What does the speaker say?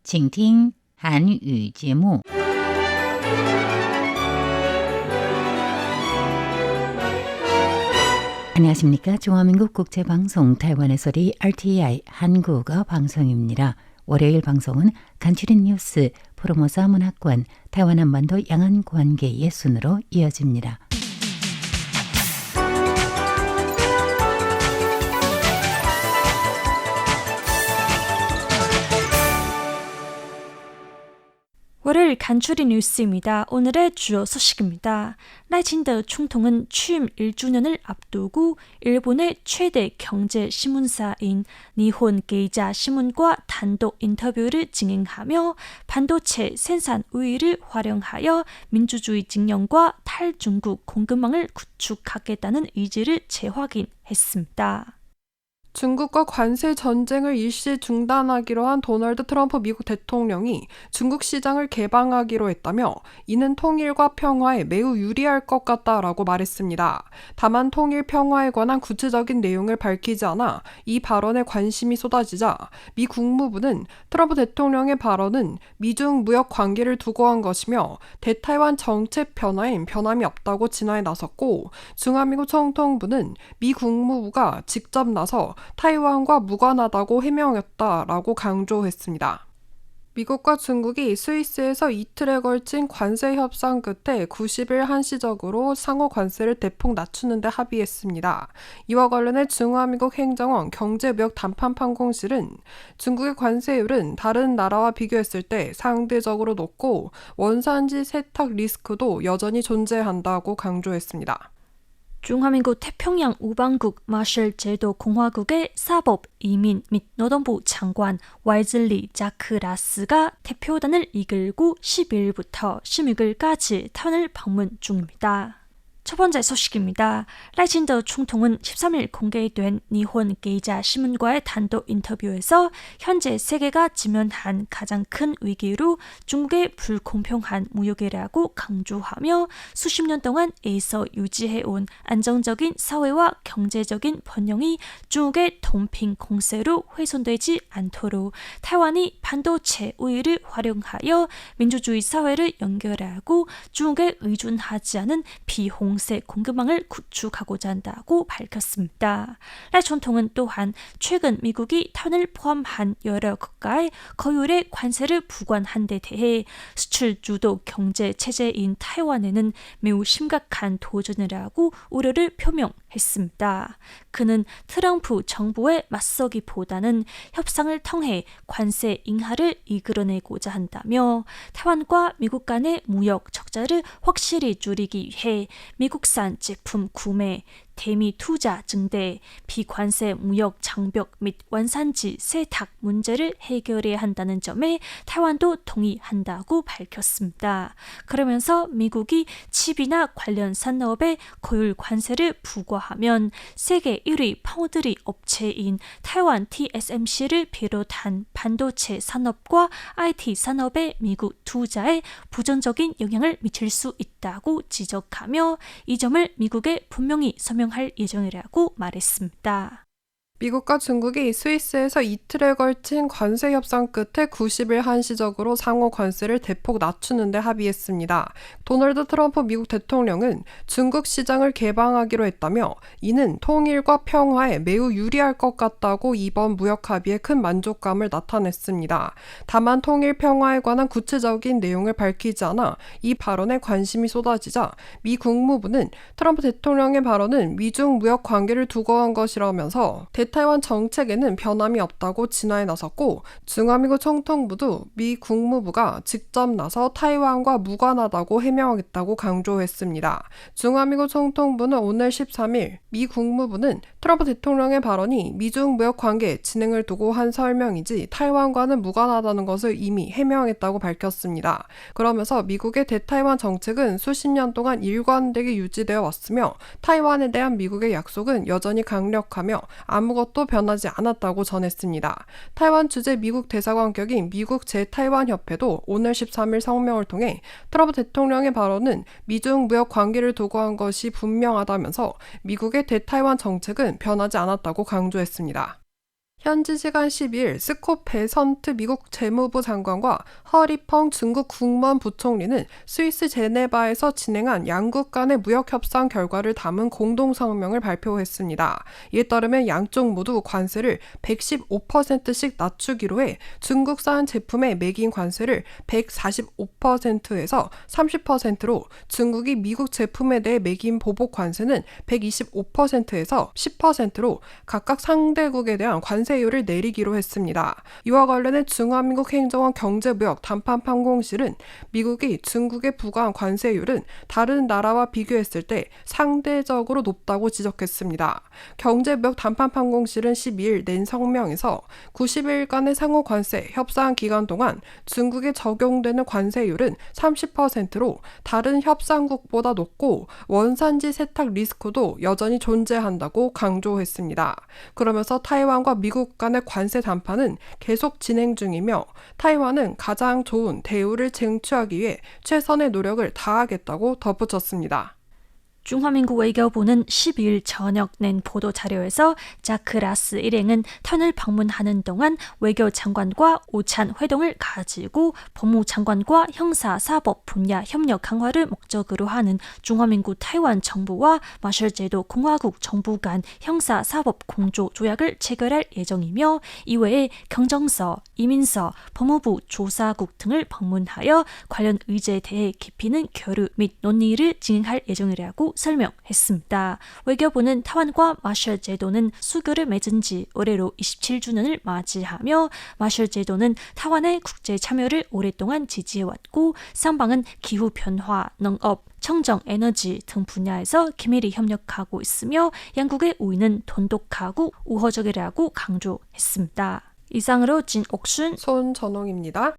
请听韩语节目。 안녕하십니까. 중화민국 국제방송 타이완의 소리 RTI 한국어 방송입니다. 월요일 방송은 간추린 뉴스, 포르모사 문학관, 타이완 한반도 양안관계의 순으로 이어집니다. 월요일 간추린 뉴스입니다. 오늘의 주요 소식입니다. 라이친더 총통은 취임 1주년을 앞두고 일본의 최대 경제 신문사인 니혼 게이자 신문과 단독 인터뷰를 진행하며 반도체 생산 우위를 활용하여 민주주의 진영과 탈중국 공급망을 구축하겠다는 의지를 재확인했습니다. 중국과 관세 전쟁을 일시 중단하기로 한 도널드 트럼프 미국 대통령이 중국 시장을 개방하기로 했다며 이는 통일과 평화에 매우 유리할 것 같다라고 말했습니다. 다만 통일 평화에 관한 구체적인 내용을 밝히지 않아 이 발언에 관심이 쏟아지자 미 국무부는 트럼프 대통령의 발언은 미중 무역 관계를 두고 한 것이며 대타이완 정책 변화엔 변함이 없다고 진화에 나섰고, 중화미국 총통부는 미 국무부가 직접 나서 타이완과 무관하다고 해명했다라고 강조했습니다. 미국과 중국이 스위스에서 이틀에 걸친 관세 협상 끝에 90일 한시적으로 상호 관세를 대폭 낮추는 데 합의했습니다. 이와 관련해 중화미국 행정원 경제무역 담판판공실은 중국의 관세율은 다른 나라와 비교했을 때 상대적으로 높고 원산지 세탁 리스크도 여전히 존재한다고 강조했습니다. 중화민국 태평양 우방국 마셜 제도 공화국의 사법, 이민 및 노동부 장관 왈즐리 자크라스가 대표단을 이끌고 10일부터 16일까지 타이완을 방문 중입니다. 첫 번째 소식입니다. 라이친더 총통은 13일 공개된 니혼 게이자 신문과의 단독 인터뷰에서 현재 세계가 직면한 가장 큰 위기로 중국의 불공평한 무역이라고 강조하며 수십 년 동안 애써 유지해온 안정적인 사회와 경제적인 번영이 중국의 덤핑 공세로 훼손되지 않도록 타이완이 반도체 우위를 활용하여 민주주의 사회를 연결하고 중국에 의존하지 않은 비홍 세 공급망을 구축하고자 한다고 밝혔습니다. 라 총통은 또한 최근 미국이 타이완을 포함한 여러 국가의 거율의 관세를 부과한 데 대해 수출 주도 경제 체제인 타이완에는 매우 심각한 도전이라고 우려를 표명했습니다. 그는 트럼프 정부에 맞서기보다는 협상을 통해 관세 인하를 이끌어내고자 한다며 타이완과 미국 간의 무역 적자를 확실히 줄이기 위해 미국산 제품 구매, 대미 투자 증대, 비관세 무역 장벽 및 원산지 세탁 문제를 해결해야 한다는 점에 타이완도 동의한다고 밝혔습니다. 그러면서 미국이 칩이나 관련 산업에 고율 관세를 부과하면 세계 1위 파운드리 업체인 타이완 TSMC를 비롯한 반도체 산업과 IT 산업에 미국 투자에 부정적인 영향을 미칠 수 있다고 지적하며 이 점을 미국에 분명히 설명할 예정이라고 말했습니다. 미국과 중국이 스위스에서 이틀에 걸친 관세 협상 끝에 90일 한시적으로 상호 관세를 대폭 낮추는 데 합의했습니다. 도널드 트럼프 미국 대통령은 중국 시장을 개방하기로 했다며 이는 통일과 평화에 매우 유리할 것 같다고 이번 무역 합의에 큰 만족감을 나타냈습니다. 다만 통일 평화에 관한 구체적인 내용을 밝히지 않아 이 발언에 관심이 쏟아지자 미 국무부는 트럼프 대통령의 발언은 미중 무역 관계를 두고 한 것이라면서 대타이완 정책에는 변함이 없다고 진화에 나섰고, 중화미국 총통부도 미 국무부가 직접 나서 타이완과 무관하다고 해명하겠다고 강조했습니다. 중화미국 총통부는 오늘 13일 미 국무부는 트럼프 대통령의 발언이 미중 무역 관계 진행을 두고 한 설명이지 타이완과는 무관하다는 것을 이미 해명했다고 밝혔습니다. 그러면서 미국의 대타이완 정책은 수십 년 동안 일관되게 유지되어 왔으며 타이완에 대한 미국의 약속은 여전히 강력하며 아무것도 변하지 않았다고 전했습니다. 타이완 주재 미국 대사관격인 미국 제 타이완협회도 오늘 13일 성명을 통해 트럼프 대통령의 발언은 미중 무역 관계를 두고 한 것이 분명하다면서 미국의 대타이완 정책은 변하지 않았다고 강조했습니다. 현지 시간 12일 스콧 베선트 미국 재무부 장관과 허리펑 중국 국무원 부총리는 스위스 제네바에서 진행한 양국 간의 무역 협상 결과를 담은 공동 성명을 발표했습니다. 이에 따르면 양쪽 모두 관세를 115%씩 낮추기로 해 중국산 제품에 매긴 관세를 145%에서 30%로 중국이 미국 제품에 대해 매긴 보복 관세는 125%에서 10%로 각각 상대국에 대한 관세율을 내리기로 했습니다. 이와 관련해 중화민국 행정원 경제무역 단판판공실은 미국이 중국에 부과한 관세율은 다른 나라와 비교했을 때 상대적으로 높다고 지적했습니다. 경제무역 단판판공실은 12일 낸 성명에서 90일간의 상호 관세 협상 기간 동안 중국에 적용되는 관세율은 30%로 다른 협상국보다 높고 원산지 세탁 리스크도 여전히 존재한다고 강조했습니다. 그러면서 타이완과 미국 간의 관세談判은 계속 진행 중이며 타이완은 가장 좋은 대우를 쟁취하기 위해 최선의 노력을 다하겠다고 덧붙였습니다. 중화민국 외교부는 12일 저녁 낸 보도 자료에서 자크 라스 일행은 턴을 방문하는 동안 외교장관과 오찬 회동을 가지고 법무장관과 형사사법 분야 협력 강화를 목적으로 하는 중화민국 타이완 정부와 마셜 제도 공화국 정부 간 형사사법 공조 조약을 체결할 예정이며 이외에 경정서, 이민서, 법무부 조사국 등을 방문하여 관련 의제에 대해 깊이 있는 교류 및 논의를 진행할 예정이라고 설명했습니다. 외교부는 타완과 마셜 제도는 수교를 맺은 지 올해로 27주년을 맞이하며 마셜 제도는 타완의 국제 참여를 오랫동안 지지해왔고 쌍방은 기후변화, 농업, 청정 에너지 등 분야에서 긴밀히 협력하고 있으며 양국의 우위는 돈독하고 우호적이라고 강조했습니다. 이상으로 진옥순, 손전홍입니다.